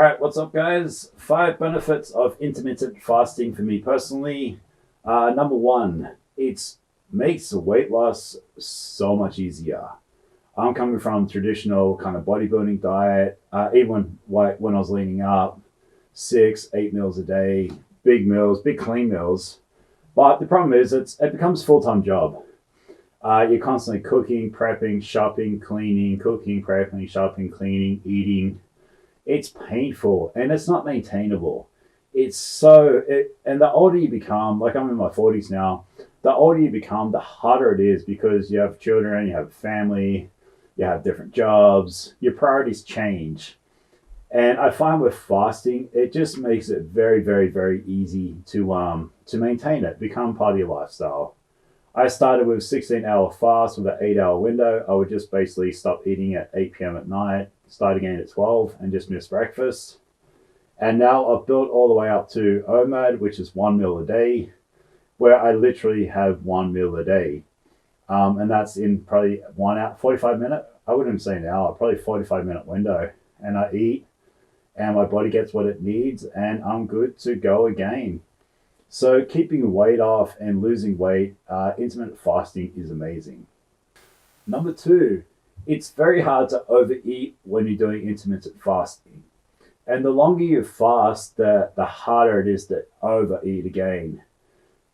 Alright, what's up guys? 5 benefits of intermittent fasting for me personally. Number 1, it makes the weight loss so much easier. I'm coming from traditional kind of bodybuilding diet, even when I was leaning up, 6-8 meals a day, big meals, big clean meals. But the problem is it becomes a full-time job. You're constantly cooking, prepping, shopping, cleaning, cooking, prepping, shopping, cleaning, eating. It's painful and it's not maintainable. And the older you become, like I'm in my 40s now, the older you become, the harder it is because you have children, you have family, you have different jobs, your priorities change. And I find with fasting, it just makes it very, very, very easy to maintain it, become part of your lifestyle. I started with a 16-hour fast with an 8-hour window. I would just basically stop eating at 8 p.m. at night, start again at 12 and just miss breakfast. And now I've built all the way up to OMAD, which is 1 meal a day, where I literally have 1 meal a day. And that's in probably 1 hour, 45 minute, I wouldn't even say an hour, probably 45-minute window. And I eat and my body gets what it needs and I'm good to go again. So keeping weight off and losing weight, intermittent fasting is amazing. Number 2, it's very hard to overeat when you're doing intermittent fasting. And the longer you fast, the harder it is to overeat again.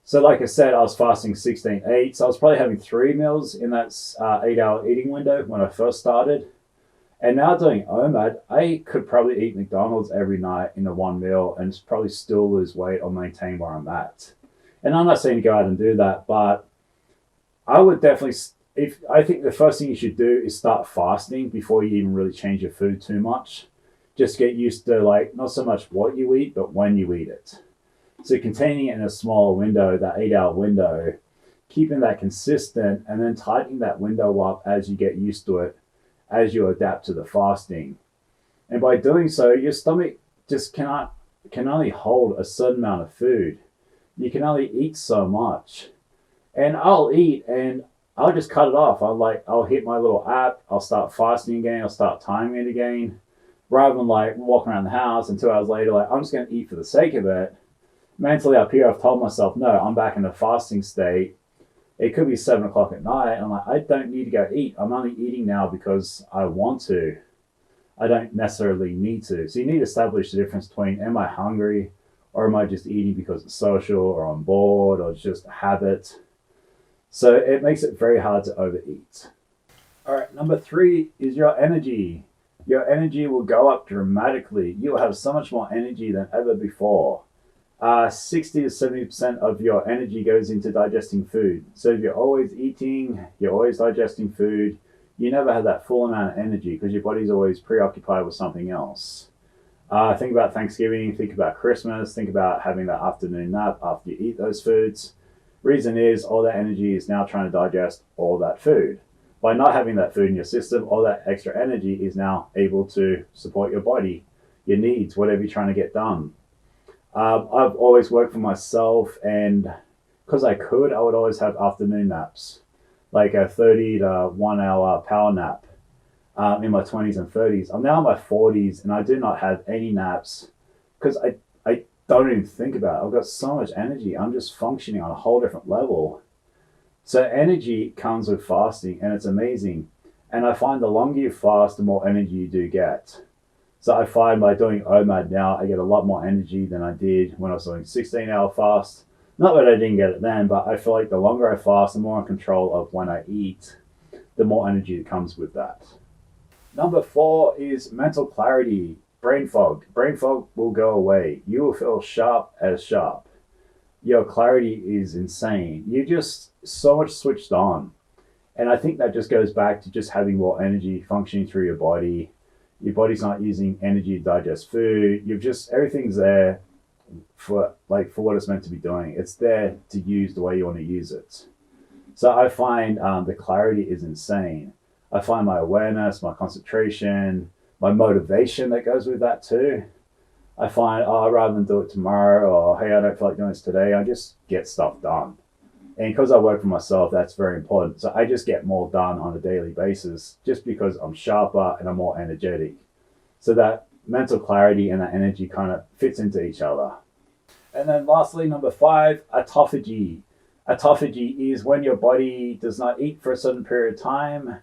So like I said, I was fasting 16-8, so I was probably having 3 meals in that 8-hour eating window when I first started. And now doing OMAD, I could probably eat McDonald's every night in a 1 meal and probably still lose weight or maintain where I'm at. And I'm not saying to go out and do that, but I would definitely, I think the first thing you should do is start fasting before you even really change your food too much. Just get used to not so much what you eat, but when you eat it. So containing it in a smaller window, that 8-hour window, keeping that consistent and then tightening that window up as you get used to it, as you adapt to the fasting. And by doing so, your stomach just can only hold a certain amount of food. You can only eat so much. And I'll eat and I'll just cut it off. I'll hit my little app, I'll start fasting again, I'll start timing it again. Rather than walking around the house and 2 hours later, I'm just gonna eat for the sake of it. Mentally up here, I've told myself, no, I'm back in a fasting state. It could be 7 o'clock at night. I'm like, I don't need to go eat. I'm only eating now because I want to. I don't necessarily need to. So you need to establish the difference between, am I hungry or am I just eating because it's social or I'm bored or it's just a habit? So it makes it very hard to overeat. All right, number 3 is your energy. Your energy will go up dramatically. You'll have so much more energy than ever before. 60 to 70% of your energy goes into digesting food. So if you're always eating, you're always digesting food, you never have that full amount of energy because your body's always preoccupied with something else. Think about Thanksgiving, think about Christmas, think about having that afternoon nap after you eat those foods. Reason is all that energy is now trying to digest all that food. By not having that food in your system, all that extra energy is now able to support your body, your needs, whatever you're trying to get done. I've always worked for myself, and because I would always have afternoon naps, like a 30 to 1 hour power nap in my 20s and 30s. I'm now in my 40s, and I do not have any naps because I don't even think about it. I've got so much energy. I'm just functioning on a whole different level. So energy comes with fasting, and it's amazing. And I find the longer you fast, the more energy you do get. So I find by doing OMAD now, I get a lot more energy than I did when I was doing 16-hour fast. Not that I didn't get it then, but I feel like the longer I fast, the more in control of when I eat, the more energy that comes with that. Number 4 is mental clarity, brain fog. Brain fog will go away. You will feel sharp as sharp. Your clarity is insane. You're just so much switched on. And I think that just goes back to just having more energy functioning through your body. Your body's not using energy to digest food. Everything's there for what it's meant to be doing. It's there to use the way you want to use it. So I find the clarity is insane. I find my awareness, my concentration, my motivation that goes with that too. I find, rather than do it tomorrow or, hey, I don't feel like doing this today, I just get stuff done. And because I work for myself, that's very important. So I just get more done on a daily basis just because I'm sharper and I'm more energetic. So that mental clarity and that energy kind of fits into each other. And then lastly, number 5, autophagy. Autophagy is when your body does not eat for a certain period of time.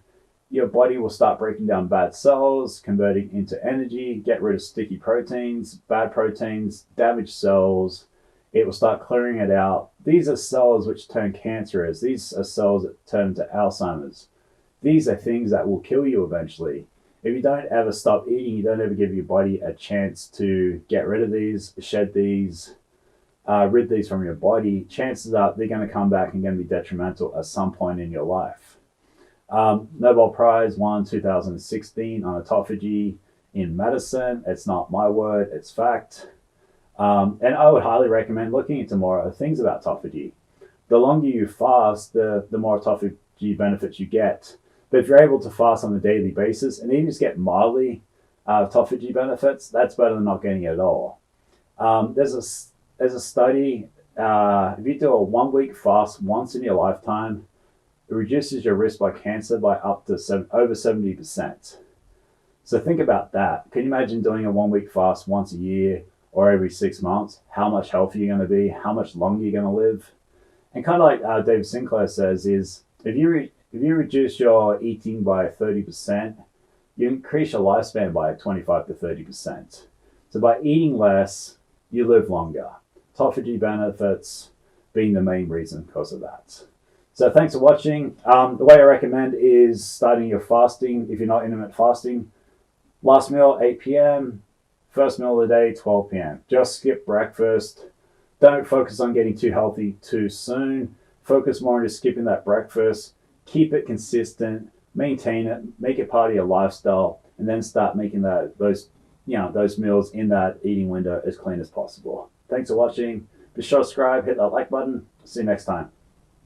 Your body will start breaking down bad cells, converting into energy, get rid of sticky proteins, bad proteins, damaged cells. It will start clearing it out. These are cells which turn cancerous. These are cells that turn to Alzheimer's. These are things that will kill you eventually. If you don't ever stop eating, you don't ever give your body a chance to get rid of these, shed these, rid these from your body, chances are they're going to come back and going to be detrimental at some point in your life. Nobel Prize won 2016 on autophagy in medicine. It's not my word, it's fact. And I would highly recommend looking into more things about autophagy. The longer you fast, the more autophagy benefits you get. But if you're able to fast on a daily basis and even just get mildly autophagy benefits, that's better than not getting it at all. There's a study, if you do a 1 week fast once in your lifetime, it reduces your risk by cancer by up to over 70%. So think about that. Can you imagine doing a 1 week fast once a year or every 6 months? How much healthier you're going to be, how much longer you're going to live. And kind of like David Sinclair says is, if you reduce your eating by 30%, you increase your lifespan by 25 to 30%. So by eating less, you live longer. Autophagy benefits being the main reason because of that. So thanks for watching. The way I recommend is starting your fasting, if you're not intermittent fasting, last meal 8 p.m., first meal of the day 12 p.m. Just skip breakfast. Don't focus on getting too healthy too soon. Focus more on just skipping that breakfast. Keep it consistent, maintain it, make it part of your lifestyle, and then start making those meals in that eating window as clean as possible. Thanks for watching. Be sure to subscribe, hit that like button. See you next time.